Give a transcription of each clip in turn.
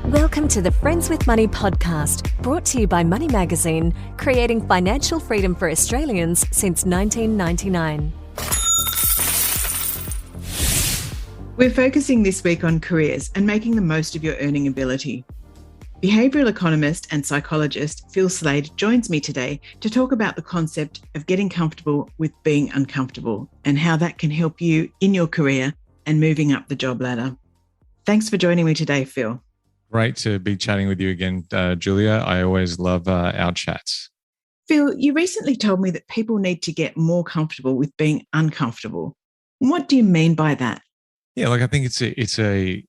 Welcome to the Friends with Money podcast, brought to you by Money Magazine, creating financial freedom for Australians since 1999. We're focusing this week on careers and making the most of your earning ability. Behavioural economist and psychologist Phil Slade joins me today to talk about the concept of getting comfortable with being uncomfortable and how that can help you in your career and moving up the job ladder. Thanks for joining me today, Phil. Great to be chatting with you again, Julia. I always love our chats. Phil, you recently told me that people need to get more comfortable with being uncomfortable. What do you mean by that? Yeah, I think it's a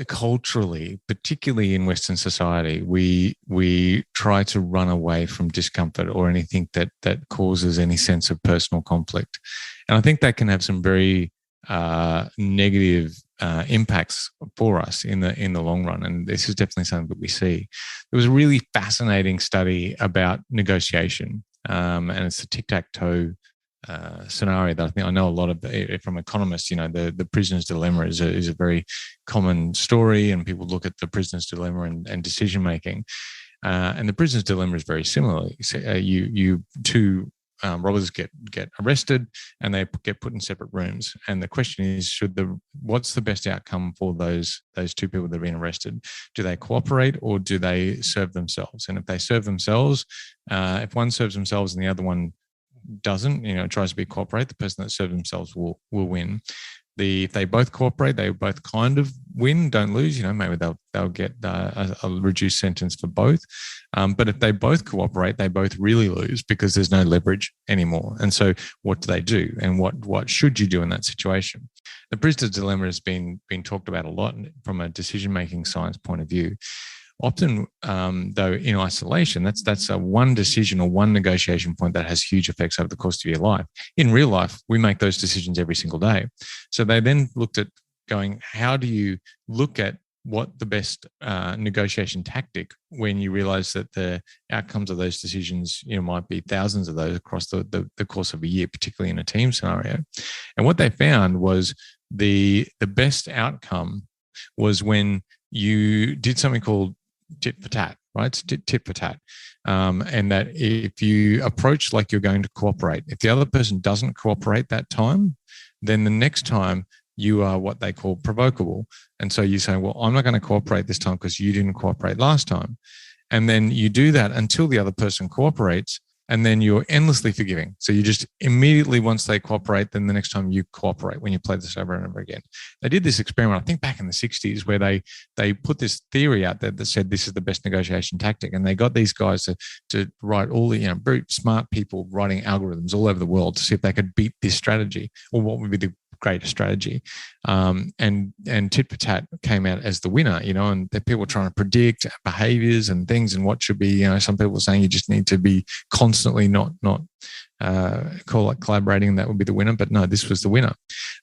culturally, particularly in Western society, we try to run away from discomfort or anything that causes any sense of personal conflict, and I think that can have some very negative impacts for us in the long run. And this is definitely something that we see. There was a really fascinating study about negotiation, and it's a tic-tac-toe scenario that I think I know a lot of from economists. You know, the prisoner's dilemma is a very common story, and people look at the prisoner's dilemma and decision making. And the prisoner's dilemma is very similar. You two robbers get arrested and they get put in separate rooms. And the question is, what's the best outcome for those two people that have been arrested? Do they cooperate or do they serve themselves? And if they serve themselves, if one serves themselves and the other one doesn't, tries to cooperate, the person that serves themselves will win. If they both cooperate, they both kind of win, don't lose. Maybe they'll get a reduced sentence for both. But if they both cooperate, they both really lose because there's no leverage anymore. And so, what do they do? And what should you do in that situation? The prisoner's dilemma has been talked about a lot from a decision-making science point of view. Often, though, in isolation, that's a one decision or one negotiation point that has huge effects over the course of your life. In real life, we make those decisions every single day. So they then looked at going, how do you look at what the best negotiation tactic when you realize that the outcomes of those decisions, might be thousands of those across the course of a year, particularly in a team scenario. And what they found was the best outcome was when you did something called tit for tat, right? It's tit for tat. And that if you approach like you're going to cooperate, if the other person doesn't cooperate that time, then the next time you are what they call provocable. And so you say, well, I'm not going to cooperate this time because you didn't cooperate last time. And then you do that until the other person cooperates. And then you're endlessly forgiving. So you just immediately, once they cooperate, then the next time you cooperate when you play this over and over again. They did this experiment, I think back in the 60s, where they put this theory out there that said this is the best negotiation tactic. And they got these guys to write all the, very smart people writing algorithms all over the world to see if they could beat this strategy or what would be the greatest strategy. And tit for tat came out as the winner, and the people were trying to predict behaviors and things and what should be, some people were saying you just need to be constantly not call it collaborating, and that would be the winner. But no, this was the winner.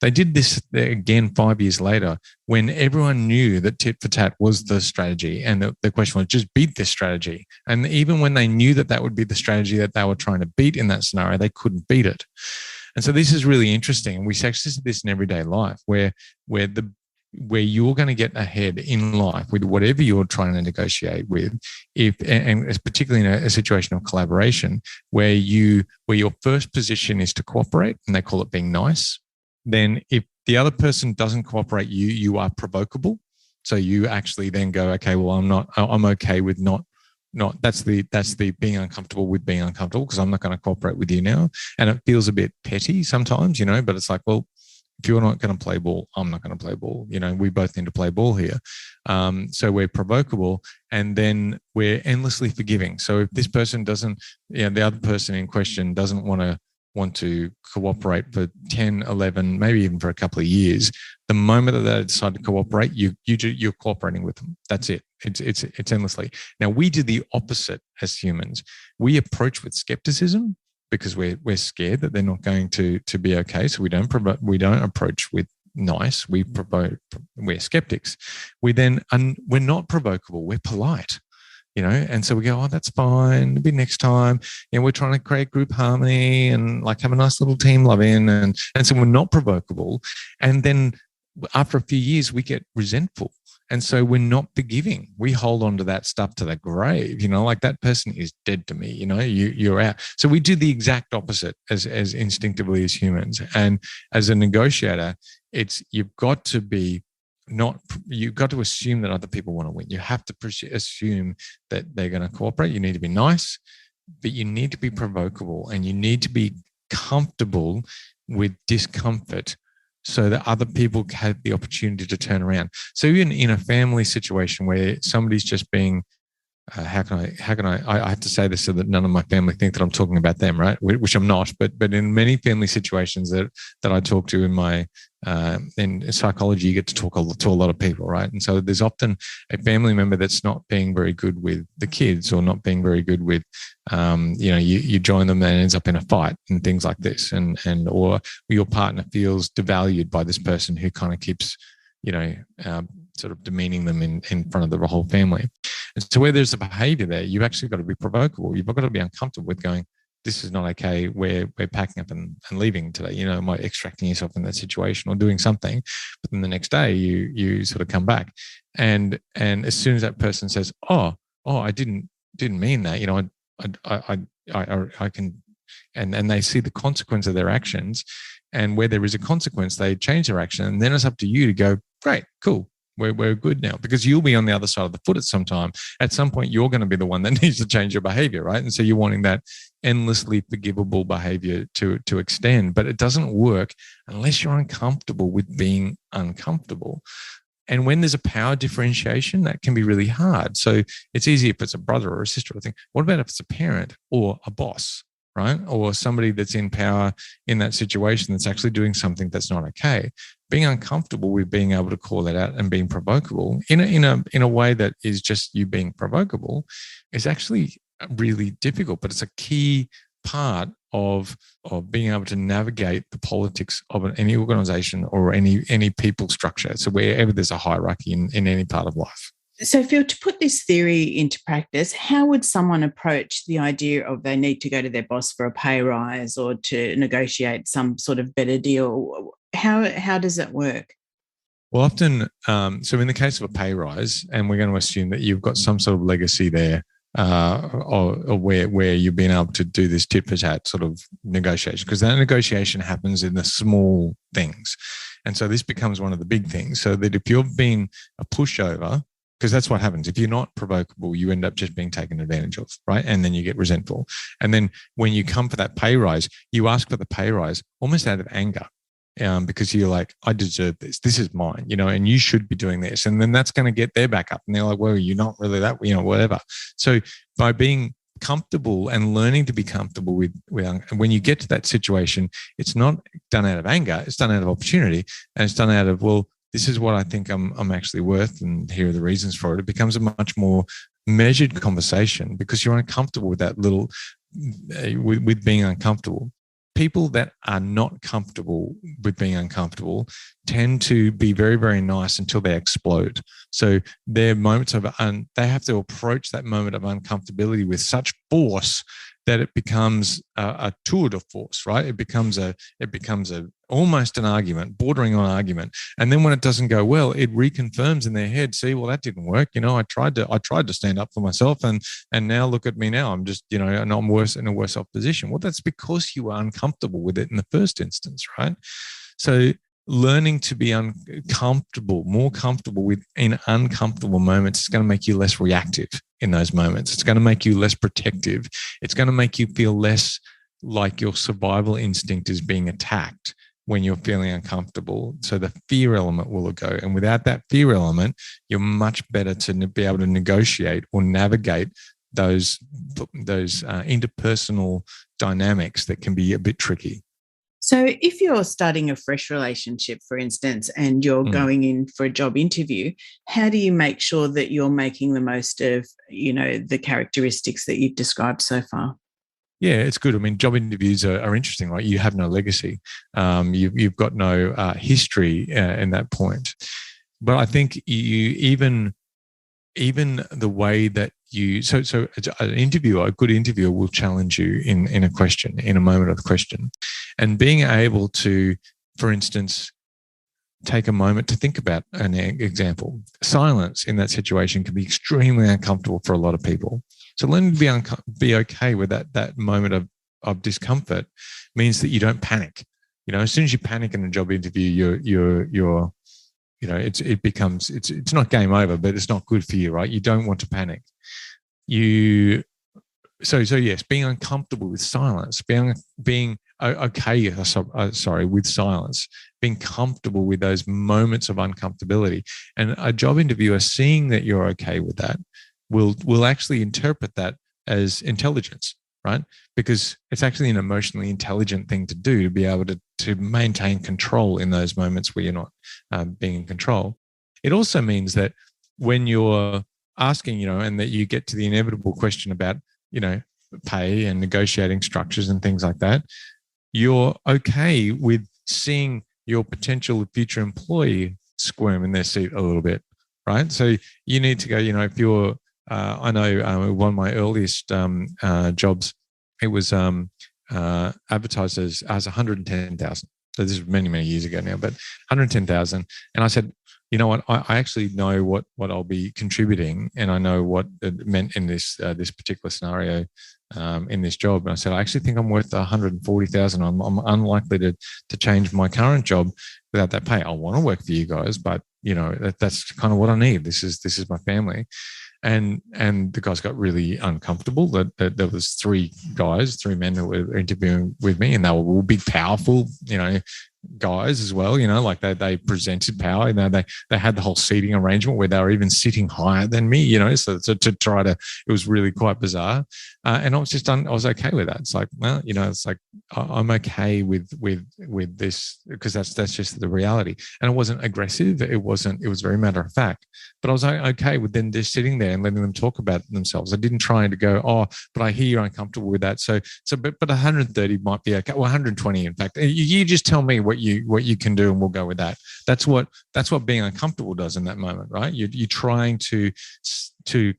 They did this again 5 years later when everyone knew that tit for tat was the strategy. And the question was just beat this strategy. And even when they knew that would be the strategy that they were trying to beat in that scenario, they couldn't beat it. And so this is really interesting. And we actually see this in everyday life where you're going to get ahead in life with whatever you're trying to negotiate with, and it's particularly in a situation of collaboration where your first position is to cooperate, and they call it being nice. Then if the other person doesn't cooperate, you are provocable. So you actually then go, okay, well, I'm okay with not, that's the being uncomfortable with being uncomfortable because I'm not going to cooperate with you now. And it feels a bit petty sometimes, but it's like, well, if you're not going to play ball, I'm not going to play ball. We both need to play ball here. So we're provocable, and then we're endlessly forgiving. So if this person doesn't, the other person in question doesn't want to cooperate for 10, 11, maybe even for a couple of years, the moment that they decide to cooperate, you're cooperating with them. That's it. It's endlessly. Now, we do the opposite as humans. We approach with skepticism because we're scared that they're not going to be okay. So we don't approach with nice. We're skeptics. We're not provocable. We're polite. and so we go, oh, that's fine. It'll be next time. We're trying to create group harmony and have a nice little team loving. And so we're not provocable. And then after a few years, we get resentful. And so we're not forgiving. We hold on to that stuff to the grave, like that person is dead to me, you're out. So we do the exact opposite as instinctively as humans. And as a negotiator, you've got to assume that other people want to win. You have to assume that they're going to cooperate. You need to be nice, but you need to be provocable, and you need to be comfortable with discomfort so that other people have the opportunity to turn around. So even in a family situation where somebody's just being, I have to say this so that none of my family think that I'm talking about them, right? Which I'm not, but in many family situations that I talk to in psychology, you get to talk to a lot of people, right? And so there's often a family member that's not being very good with the kids, or not being very good with, you join them and it ends up in a fight and things like this, or your partner feels devalued by this person who kind of keeps, sort of demeaning them in front of the whole family. And so where there's a behavior there, you've actually got to be provocable. You've got to be uncomfortable with going, this is not okay. We're packing up and leaving today, might extracting yourself in that situation or doing something. But then the next day you sort of come back. And as soon as that person says, oh, I didn't mean that, I can, and they see the consequence of their actions. And where there is a consequence, they change their action. And then it's up to you to go, great, cool. We're good now, because you'll be on the other side of the foot at some time. At some point, you're going to be the one that needs to change your behavior, right? And so you're wanting that endlessly forgivable behavior to extend, but it doesn't work unless you're uncomfortable with being uncomfortable. And when there's a power differentiation, that can be really hard. So it's easy if it's a brother or a sister. I think, what about if it's a parent or a boss, right? Or somebody that's in power in that situation that's actually doing something that's not okay. Being uncomfortable with being able to call that out and being provocable in a way that is just you being provocable is actually really difficult, but it's a key part of being able to navigate the politics of any organization or any people structure. So wherever there's a hierarchy in any part of life. So, Phil, to put this theory into practice, how would someone approach the idea of they need to go to their boss for a pay rise or to negotiate some sort of better deal? How does that work? Well, often, so in the case of a pay rise, and we're going to assume that you've got some sort of legacy there, or where you've been able to do this tit for tat sort of negotiation, because that negotiation happens in the small things. And so this becomes one of the big things, so that if you've been a pushover, because that's what happens. If you're not provocable, you end up just being taken advantage of, right? And then you get resentful. And then when you come for that pay rise, you ask for the pay rise almost out of anger, because you're like, I deserve this. This is mine, and you should be doing this. And then that's going to get their back up. And they're like, well, you're not really that, whatever. So by being comfortable and learning to be comfortable with when you get to that situation, it's not done out of anger. It's done out of opportunity. And it's done out of, well, this is what I think I'm actually worth, and here are the reasons for it. It becomes a much more measured conversation because you're uncomfortable with that little, with being uncomfortable. People that are not comfortable with being uncomfortable tend to be very, very nice until they explode. So their moments of, they have to approach that moment of uncomfortability with such force that it becomes a tour de force, right? It becomes almost an argument, bordering on argument. And then when it doesn't go well, it reconfirms in their head, see, well, that didn't work. I tried to stand up for myself, and now look at me now. I'm just, and I'm in a worse off position. Well, that's because you were uncomfortable with it in the first instance, right? So learning to be more comfortable in uncomfortable moments is going to make you less reactive in those moments. It's going to make you less protective. It's going to make you feel less like your survival instinct is being attacked when you're feeling uncomfortable. So the fear element will go. And without that fear element, you're much better to be able to negotiate or navigate those interpersonal dynamics that can be a bit tricky. So if you're starting a fresh relationship, for instance, and you're going in for a job interview, how do you make sure that you're making the most of, the characteristics that you've described so far? Yeah, it's good. I mean, job interviews are interesting, right? You have no legacy. You've got no history in that point. But I think even the way that so an interviewer, a good interviewer will challenge you in a question, in a moment of the question. And being able to, for instance, take a moment to think about an example. Silence in that situation can be extremely uncomfortable for a lot of people. So learning to be okay with that moment of discomfort means that you don't panic. As soon as you panic in a job interview, you're it's not game over, but it's not good for you, right? You don't want to panic. So yes, being uncomfortable with silence, being okay, with silence, being comfortable with those moments of uncomfortability, and a job interviewer seeing that you're okay with that will actually interpret that as intelligence, right? Because it's actually an emotionally intelligent thing to do, to be able to maintain control in those moments where you're not being in control. It also means that when you're asking, and that you get to the inevitable question about, pay and negotiating structures and things like that, you're okay with seeing your potential future employee squirm in their seat a little bit, right? So you need to go, if you're, I know one of my earliest jobs, it was advertised as 110,000. So this is many, many years ago now, but 110,000. And I said, you know what? I actually know what I'll be contributing, and I know what it meant in this particular scenario in this job. And I said, I actually think I'm worth 140,000. I'm unlikely to change my current job without that pay. I want to work for you guys, but that's kind of what I need. This is my family. And the guys got really uncomfortable that there was three men who were interviewing with me, and they were all big, powerful, guys as well, like they presented power. They had the whole seating arrangement where they were even sitting higher than me, so to try to, it was really quite bizarre. And I was okay with that. It's like, well, it's like, I'm okay with this, because that's just the reality. And it wasn't aggressive. It was very matter of fact, but I was okay with them just sitting there and letting them talk about themselves. I didn't try to go, oh, but I hear you're uncomfortable with that. But 130 might be okay. Well, 120, in fact. You just tell me what you can do, and we'll go with that. That's what being uncomfortable does in that moment, right? You're trying to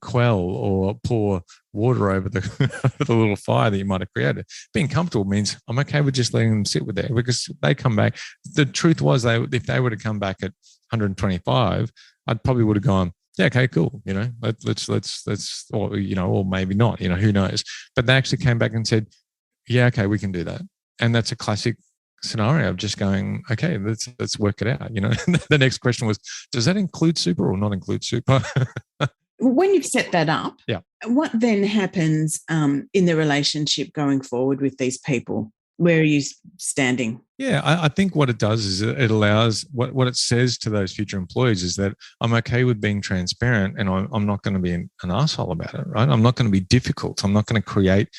quell or pour water over the the little fire that you might have created. Being comfortable means I'm okay with just letting them sit with there, because they come back. The truth was, if they were to come back at 125, I probably would have gone, yeah, okay, cool. Let's, or maybe not. Who knows? But they actually came back and said, yeah, okay, we can do that. And that's a classic scenario of just going, okay, let's work it out. The next question was, does that include super or not include super? When you've set that up, yeah, what then happens in the relationship going forward with these people? Where are you standing? Yeah, I think what it does is it allows, what it says to those future employees is that I'm okay with being transparent, and I'm not going to be an asshole about it, right? I'm not going to be difficult. I'm not going to create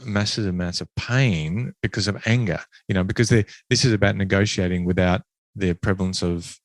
massive amounts of pain because of anger, because this is about negotiating without the prevalence of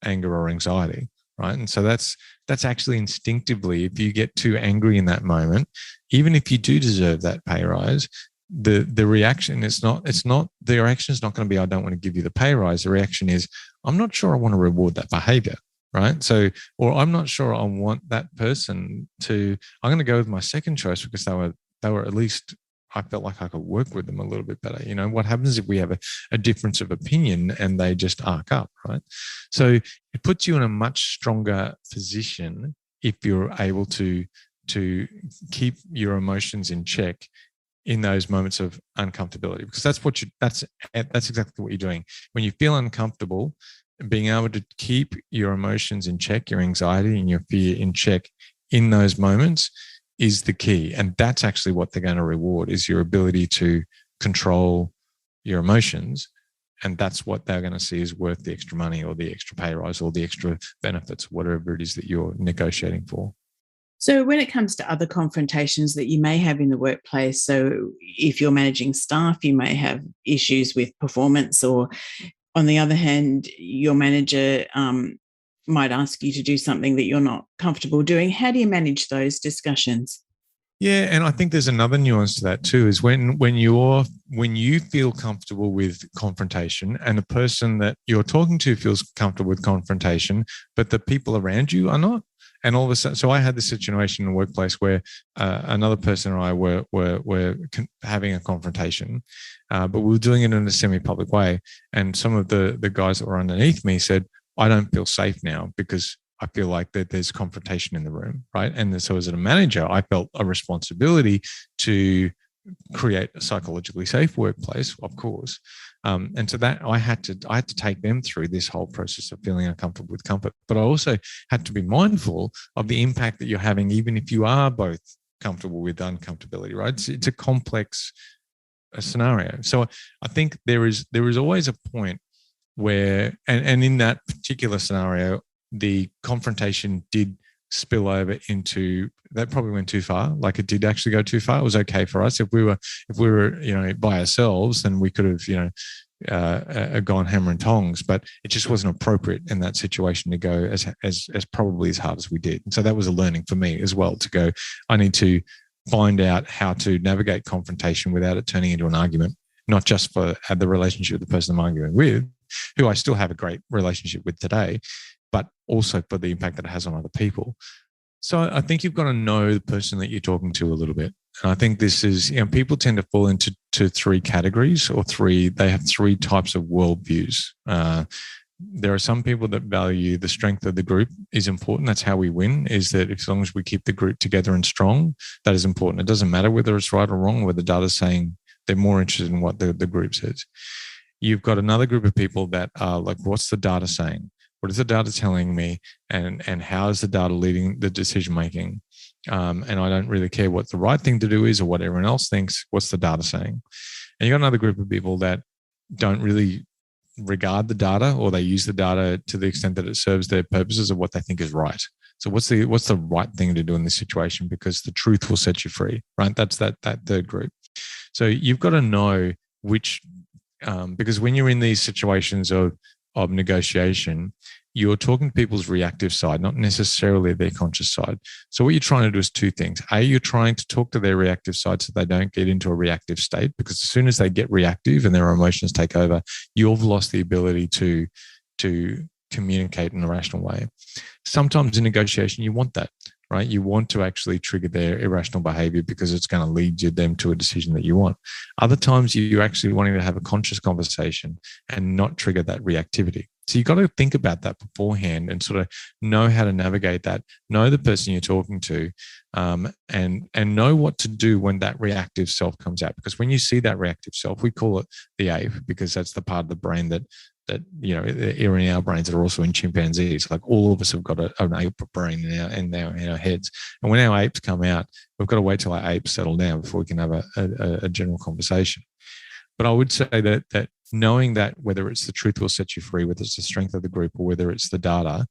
anger or anxiety, right? And so that's actually instinctively, if you get too angry in that moment, even if you do deserve that pay rise, the reaction is not the reaction is not going to be, I don't want to give you the pay rise. The reaction is, I'm not sure I want to reward that behavior, right? So, or I'm not sure I want that person to, I'm going to go with my second choice because they were at least, I felt like I could work with them a little bit better. What happens if we have a difference of opinion and they just arc up, right? So it puts you in a much stronger position if you're able to keep your emotions in check in those moments of uncomfortability, because that's exactly what you're doing. When you feel uncomfortable, being able to keep your emotions in check, your anxiety and your fear in check in those moments is the key. And that's actually what they're going to reward, is your ability to control your emotions. And that's what they're going to see is worth the extra money or the extra pay rise or the extra benefits, whatever it is that you're negotiating for. So when it comes to other confrontations that you may have in the workplace, so if you're managing staff, you may have issues with performance, or on the other hand, your manager might ask you to do something that you're not comfortable doing. How do you manage those discussions? Yeah, and I think there's another nuance to that too, is when you feel comfortable with confrontation and the person that you're talking to feels comfortable with confrontation, but the people around you are not. And all of a sudden, so I had this situation in the workplace where another person and I were having a confrontation, but we were doing it in a semi-public way. And some of the guys that were underneath me said, I don't feel safe now because I feel like that there's confrontation in the room, right? And so as a manager, I felt a responsibility to create a psychologically safe workplace, of course. And so that I had to take them through this whole process of feeling uncomfortable with comfort. But I also had to be mindful of the impact that you're having, even if you are both comfortable with uncomfortability, right? It's a complex scenario. So I think there is always a point where, and in that particular scenario, the confrontation did spill over into, that probably went too far. Like it did actually go too far. It was okay for us. If we were, by ourselves, then we could have, gone hammer and tongs, but it just wasn't appropriate in that situation to go as probably as hard as we did. And so that was a learning for me as well, to go, I need to find out how to navigate confrontation without it turning into an argument, not just for the relationship with the person I'm arguing with, who I still have a great relationship with today, but also for the impact that it has on other people. So I think you've got to know the person that you're talking to a little bit. And I think this is, people tend to fall into three categories, they have three types of worldviews. There are some people that value the strength of the group is important. That's how we win, is that as long as we keep the group together and strong, that is important. It doesn't matter whether it's right or wrong, whether the data's saying they're more interested in what the group says. You've got another group of people that are like, what's the data saying? What is the data telling me? And how is the data leading the decision making? And I don't really care what the right thing to do is or what everyone else thinks. What's the data saying? And you've got another group of people that don't really regard the data, or they use the data to the extent that it serves their purposes of what they think is right. So what's the right thing to do in this situation? Because the truth will set you free, right? That's that third group. So you've got to know which, because when you're in these situations of negotiation, you're talking to people's reactive side, not necessarily their conscious side. So what you're trying to do is two things. A, you're trying to talk to their reactive side so they don't get into a reactive state, because as soon as they get reactive and their emotions take over, you've lost the ability to communicate in a rational way. Sometimes in negotiation, you want that, right? You want to actually trigger their irrational behavior because it's going to lead them to a decision that you want. Other times, you're actually wanting to have a conscious conversation and not trigger that reactivity. So you've got to think about that beforehand and sort of know how to navigate that, know the person you're talking to, and know what to do when that reactive self comes out. Because when you see that reactive self, we call it the ape, because that's the part of the brain that are in our brains that are also in chimpanzees. Like all of us have got an ape brain in our heads. And when our apes come out, we've got to wait till our apes settle down before we can have a general conversation. But I would say that knowing that whether it's the truth will set you free, whether it's the strength of the group or whether it's the data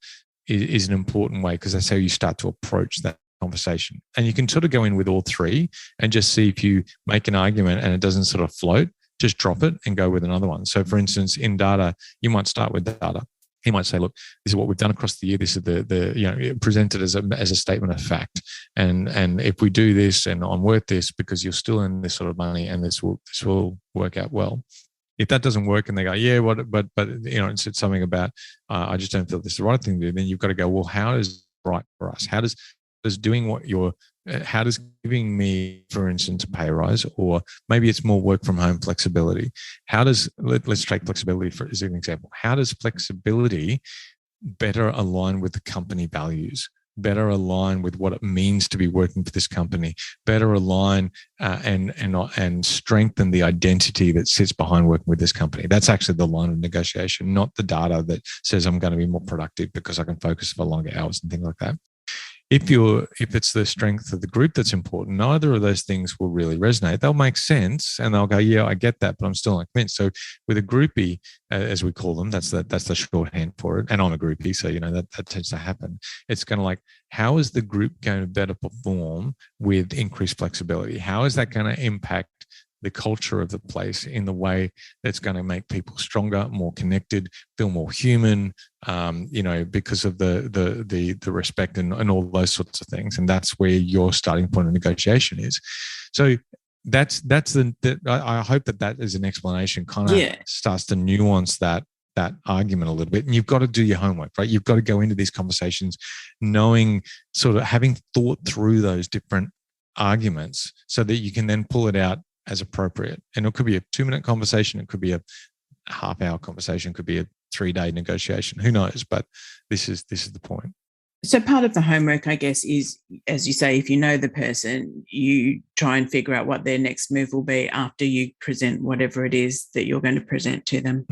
is an important way, because that's how you start to approach that conversation. And you can sort of go in with all three and just see if you make an argument and it doesn't sort of float, just drop it and go with another one. So for instance, in data, you might start with data. He might say, look, this is what we've done across the year. This is the presented as a statement of fact. And if we do this and I'm worth this because you're still in this sort of money and this will work out well. If that doesn't work and they go, yeah, but it's something about, I just don't feel this is the right thing to do, then you've got to go, well, how is it right for us? How does doing what how does giving me, for instance, a pay rise, or maybe it's more work from home flexibility. How does, let's take flexibility as an example. How does flexibility better align with the company values, better align with what it means to be working for this company, better align and strengthen the identity that sits behind working with this company? That's actually the line of negotiation, not the data that says I'm going to be more productive because I can focus for longer hours and things like that. If it's the strength of the group that's important, neither of those things will really resonate. They'll make sense and they'll go, yeah, I get that, but I'm still not convinced. So with a groupie, as we call them, that's the shorthand for it. And I'm a groupie, so that tends to happen. It's kind of like, how is the group going to better perform with increased flexibility? How is that going to impact the culture of the place in the way that's going to make people stronger, more connected, feel more human, because of the respect and all those sorts of things. And that's where your starting point of negotiation is. So I hope that is an explanation, kind of starts to nuance that that argument a little bit. And you've got to do your homework, right? You've got to go into these conversations knowing, sort of having thought through those different arguments so that you can then pull it out as appropriate. And it could be a 2-minute conversation. It could be a half-hour conversation. It could be a 3-day negotiation. Who knows? But this is the point. So part of the homework, I guess, is, as you say, if you know the person, you try and figure out what their next move will be after you present whatever it is that you're going to present to them.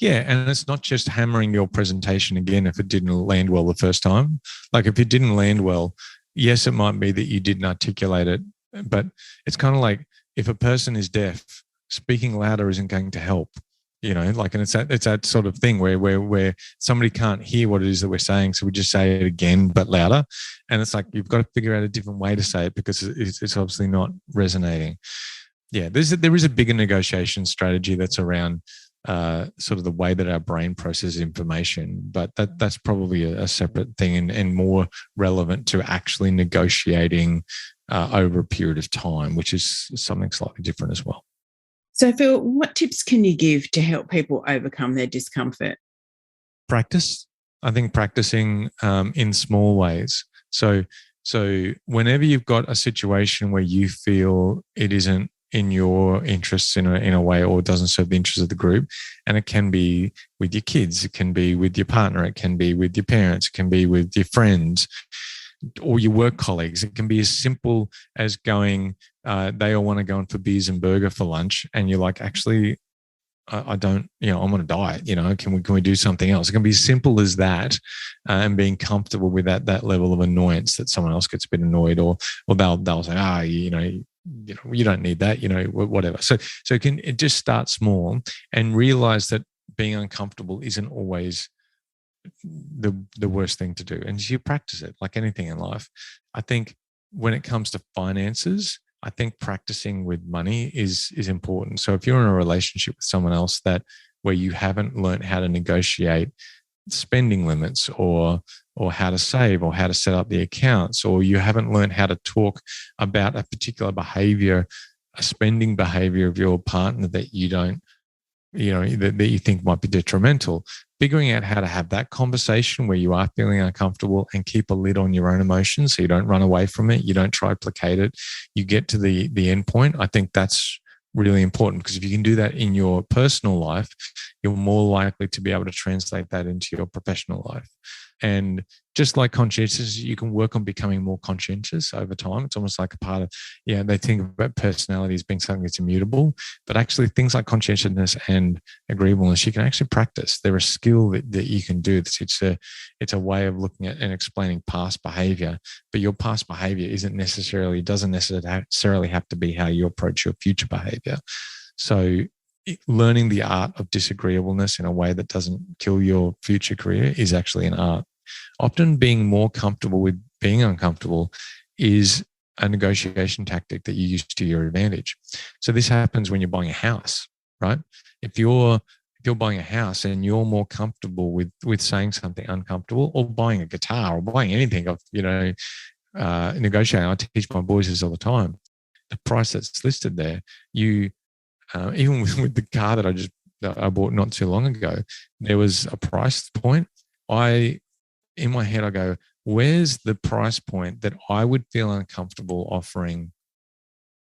Yeah, and it's not just hammering your presentation again if it didn't land well the first time. Like if it didn't land well, yes, it might be that you didn't articulate it, but it's kind of like if a person is deaf, speaking louder isn't going to help. You know, like, and it's that sort of thing where somebody can't hear what it is that we're saying, so we just say it again but louder, and it's like you've got to figure out a different way to say it because it's obviously not resonating. Yeah, there is a bigger negotiation strategy that's around sort of the way that our brain processes information, but that's probably a separate thing and more relevant to actually negotiating over a period of time, which is something slightly different as well. So, Phil, what tips can you give to help people overcome their discomfort? Practice. I think practicing in small ways. So whenever you've got a situation where you feel it isn't in your interests in a way or doesn't serve the interests of the group, and it can be with your kids, it can be with your partner, it can be with your parents, it can be with your friends or your work colleagues. It can be as simple as going, they all want to go in for beers and burger for lunch, and you're like, actually, I don't, I'm on a diet, can we do something else? It can be as simple as that, and being comfortable with that level of annoyance that someone else gets a bit annoyed, or they'll say, you don't need that, whatever. So it just start small and realize that being uncomfortable isn't always the worst thing to do, and you practice it like anything in life. I think when it comes to finances, I think practicing with money is important. So if you're in a relationship with someone else where you haven't learned how to negotiate spending limits or how to save or how to set up the accounts, or you haven't learned how to talk about a particular behavior, a spending behavior of your partner that you don't, that you think might be detrimental, figuring out how to have that conversation where you are feeling uncomfortable and keep a lid on your own emotions so you don't run away from it, you don't try to placate it, you get to the end point. I think that's really important, because if you can do that in your personal life, you're more likely to be able to translate that into your professional life. And just like conscientiousness, you can work on becoming more conscientious over time. It's almost like a part of, they think about personality as being something that's immutable, but actually things like conscientiousness and agreeableness, you can actually practice. They're a skill that you can do. It's a way of looking at and explaining past behavior, but your past behavior doesn't necessarily have to be how you approach your future behavior. So learning the art of disagreeableness in a way that doesn't kill your future career is actually an art. Often being more comfortable with being uncomfortable is a negotiation tactic that you use to your advantage. So this happens when you're buying a house, right? If you're buying a house and you're more comfortable with saying something uncomfortable, or buying a guitar, or buying anything, negotiating. I teach my boys this all the time. The price that's listed there, even with the car that I bought not too long ago, there was a price point. In my head, I go, where's the price point that I would feel uncomfortable offering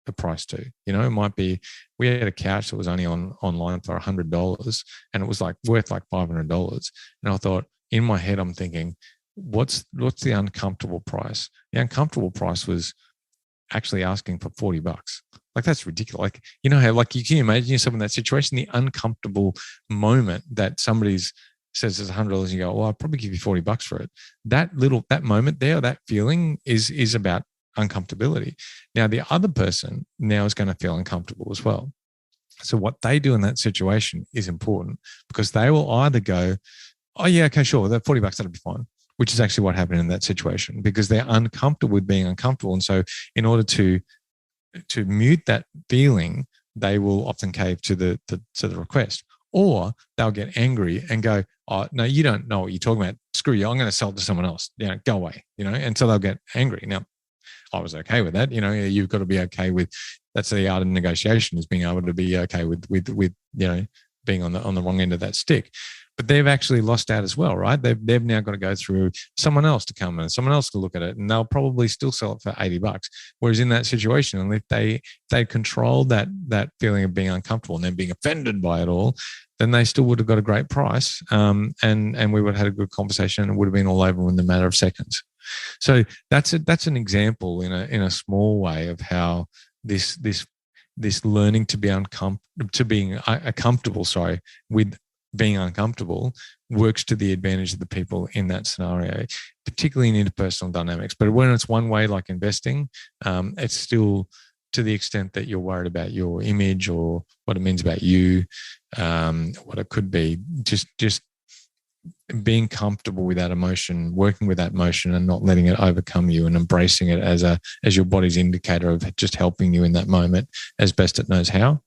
the price to? It might be, we had a couch that was only online for $100, and it was worth $500. And I thought, in my head, I'm thinking, what's the uncomfortable price? The uncomfortable price was actually asking for $40. That's ridiculous. You can imagine yourself in that situation, the uncomfortable moment that somebody's says it's $100, and you go, well, I'll probably give you $40 for it. That moment there, that feeling is about uncomfortability. Now, the other person now is going to feel uncomfortable as well. So what they do in that situation is important, because they will either go, oh yeah, okay, sure, that $40, that'll be fine, which is actually what happened in that situation, because they're uncomfortable with being uncomfortable. And so in order to mute that feeling, they will often cave to the request, or they'll get angry and go, oh, no, you don't know what you're talking about. Screw you. I'm going to sell it to someone else. Go away, and so they'll get angry. Now, I was okay with that. You've got to be okay with, that's the art of negotiation, is being able to be okay with being being on the wrong end of that stick. But they've actually lost out as well, right? They've now got to go through someone else to come in, someone else to look at it, and they'll probably still sell it for $80. Whereas in that situation, and if they controlled that feeling of being uncomfortable and then being offended by it all, then they still would have got a great price, and we would have had a good conversation, and it would have been all over in the matter of seconds. So that's an example in a small way of how this learning to be comfortable with being uncomfortable works to the advantage of the people in that scenario, particularly in interpersonal dynamics. But when it's one way, like investing, it's still to the extent that you're worried about your image or what it means about you, what it could be, just being comfortable with that emotion, working with that emotion and not letting it overcome you, and embracing it as your body's indicator of just helping you in that moment as best it knows how.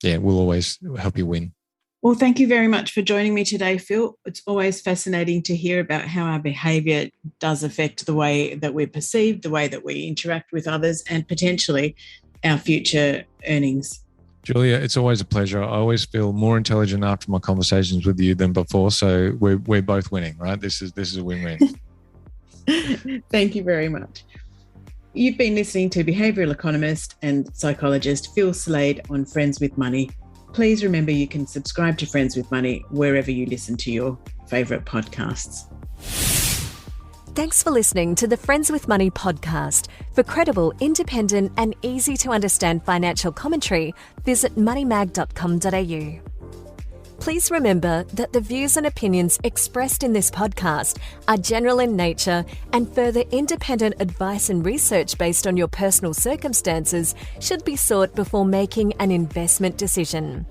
Yeah, will always help you win. Well, thank you very much for joining me today, Phil. It's always fascinating to hear about how our behaviour does affect the way that we're perceived, the way that we interact with others, and potentially our future earnings. Julia, it's always a pleasure. I always feel more intelligent after my conversations with you than before. So we're both winning, right? This is a win-win. Thank you very much. You've been listening to behavioural economist and psychologist Phil Slade on Friends with Money. Please remember you can subscribe to Friends with Money wherever you listen to your favourite podcasts. Thanks for listening to the Friends with Money podcast. For credible, independent and easy to understand financial commentary, visit moneymag.com.au. Please remember that the views and opinions expressed in this podcast are general in nature, and further independent advice and research based on your personal circumstances should be sought before making an investment decision.